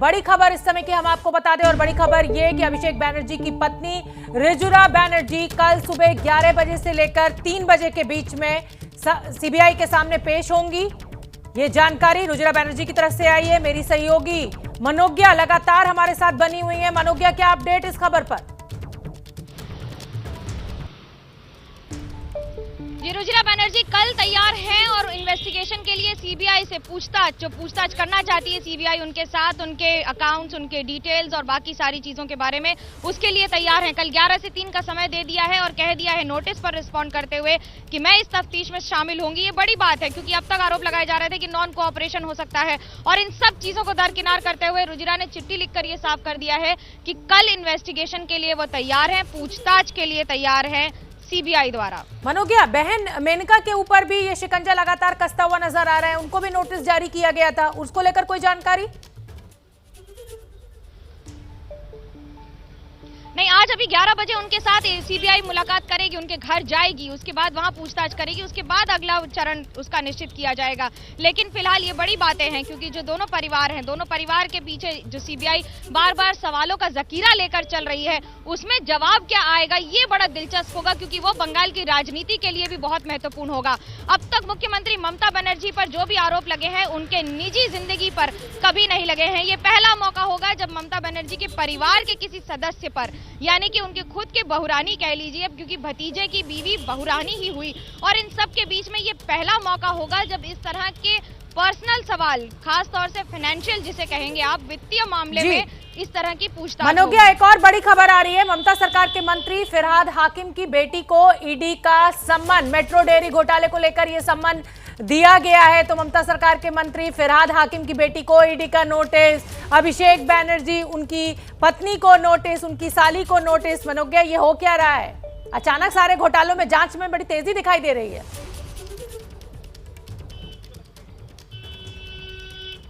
बड़ी खबर इस समय की हम आपको बता दें, और बड़ी खबर ये कि अभिषेक बैनर्जी की पत्नी रिजुरा बैनर्जी कल सुबह 11 बजे से लेकर 3 बजे के बीच में सीबीआई के सामने पेश होंगी। ये जानकारी रुजुरा बैनर्जी की तरफ से आई है। मेरी सहयोगी मनोज्ञा लगातार हमारे साथ बनी हुई है। मनोज्ञा, क्या अपडेट इस खबर पर? जी, रुजुरा बैनर्जी कल तैयार हैं और इन्वेस्टिगेशन के लिए सीबीआई से पूछताछ करना चाहती है सीबीआई उनके साथ, उनके अकाउंट्स, उनके डिटेल्स और बाकी सारी चीजों के बारे में, उसके लिए तैयार हैं। कल 11 से 3 का समय दे दिया है और कह दिया है नोटिस पर रिस्पॉन्ड करते हुए कि मैं इस तफ्तीश में शामिल होंगी। ये बड़ी बात है क्योंकि अब तक आरोप लगाए जा रहे थे कि नॉन कोऑपरेशन हो सकता है, और इन सब चीजों को दरकिनार करते हुए रुजुरा ने चिट्ठी लिखकर ये साफ कर दिया है कि कल इन्वेस्टिगेशन के लिए वो तैयार है, पूछताछ के लिए तैयार है सीबीआई द्वारा। मनोज्ञा, बहन मेनका के ऊपर भी ये शिकंजा लगातार कसता हुआ नजर आ रहा है, उनको भी नोटिस जारी किया गया था, उसको लेकर कोई जानकारी? नहीं, आज अभी 11 बजे उनके साथ सीबीआई मुलाकात करेगी, उनके घर जाएगी, उसके बाद वहां पूछताछ करेगी, उसके बाद अगला चरण उसका निश्चित किया जाएगा। लेकिन फिलहाल ये बड़ी बातें हैं क्योंकि जो दोनों परिवार हैं, दोनों परिवार के पीछे जो सीबीआई बार बार सवालों का जखीरा लेकर चल रही है, उसमें जवाब क्या आएगा ये बड़ा दिलचस्प होगा क्योंकि वो बंगाल की राजनीति के लिए भी बहुत महत्वपूर्ण होगा। अब तक मुख्यमंत्री ममता बनर्जी पर जो भी आरोप लगे हैं उनके निजी जिंदगी पर कभी नहीं लगे हैं। ये पहला मौका होगा जब ममता बनर्जी के परिवार के किसी सदस्य पर, यानी कि उनके खुद के बहुरानी कह लीजिए, क्योंकि भतीजे की बीवी बहुरानी ही हुई, और इन सब के बीच में ये पहला मौका होगा जब इस तरह के पर्सनल सवाल, खास तौर से फाइनेंशियल जिसे कहेंगे आप, वित्तीय मामले में इस तरह की पूछताछ। मनोज्ञा, एक और बड़ी खबर आ रही है। ममता सरकार के मंत्री फिरहाद हाकिम की बेटी को ईडी का सम्मन, मेट्रो डेयरी घोटाले को लेकर यह सम्मन दिया गया है। तो ममता सरकार के मंत्री फिरहाद हाकिम की बेटी को ईडी का नोटिस, अभिषेक बैनर्जी उनकी पत्नी को नोटिस, उनकी साली को नोटिस। मनोज्ञा, ये हो क्या रहा है? अचानक सारे घोटालों में जांच में बड़ी तेजी दिखाई दे रही है।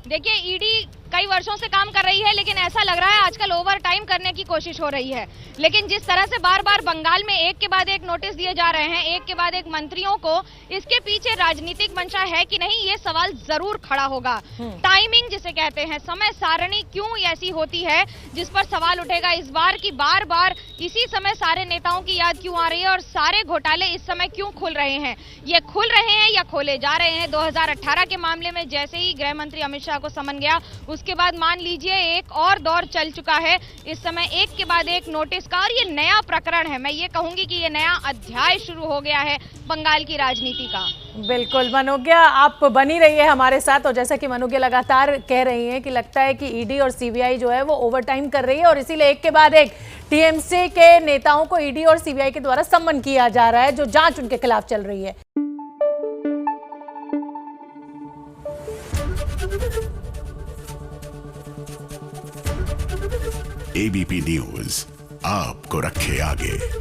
देखिए, ईडी कई वर्षों से काम कर रही है, लेकिन ऐसा लग रहा है आजकल ओवर टाइम करने की कोशिश हो रही है। लेकिन जिस तरह से बार बार बंगाल में एक के बाद एक नोटिस दिए जा रहे हैं, एक के बाद एक मंत्रियों को, इसके पीछे राजनीतिक मंशा है कि नहीं, ये सवाल जरूर खड़ा होगा। टाइमिंग जिसे कहते हैं, समय सारणी क्यों ऐसी होती है जिस पर सवाल उठेगा इस बार की बार बार इसी समय सारे नेताओं की याद क्यों आ रही है और सारे घोटाले इस समय क्यों खुल रहे हैं? ये खुल रहे हैं या खोले जा रहे हैं? 2018 के मामले में जैसे ही गृह मंत्री अमित शाह को समन गया, उसके बाद मान लीजिए एक और दौर चल चुका है। इस समय एक के बाद एक नोटिस का, और ये नया प्रकरण है। मैं ये कहूंगी कि ये नया अध्याय शुरू हो गया है बंगाल की राजनीति का। बिल्कुल मनोज्ञा, आप बनी रही है हमारे साथ। और जैसा कि मनोज्ञा लगातार कह रही हैं कि लगता है कि ईडी और सीबीआई जो है वो ओवरटाइम कर रही है, और इसीलिए एक के बाद एक टीएमसी के नेताओं को ईडी और सीबीआई के द्वारा सम्मन किया जा रहा है, जो जांच उनके खिलाफ चल रही है। एबीपी न्यूज आपको रखे आगे।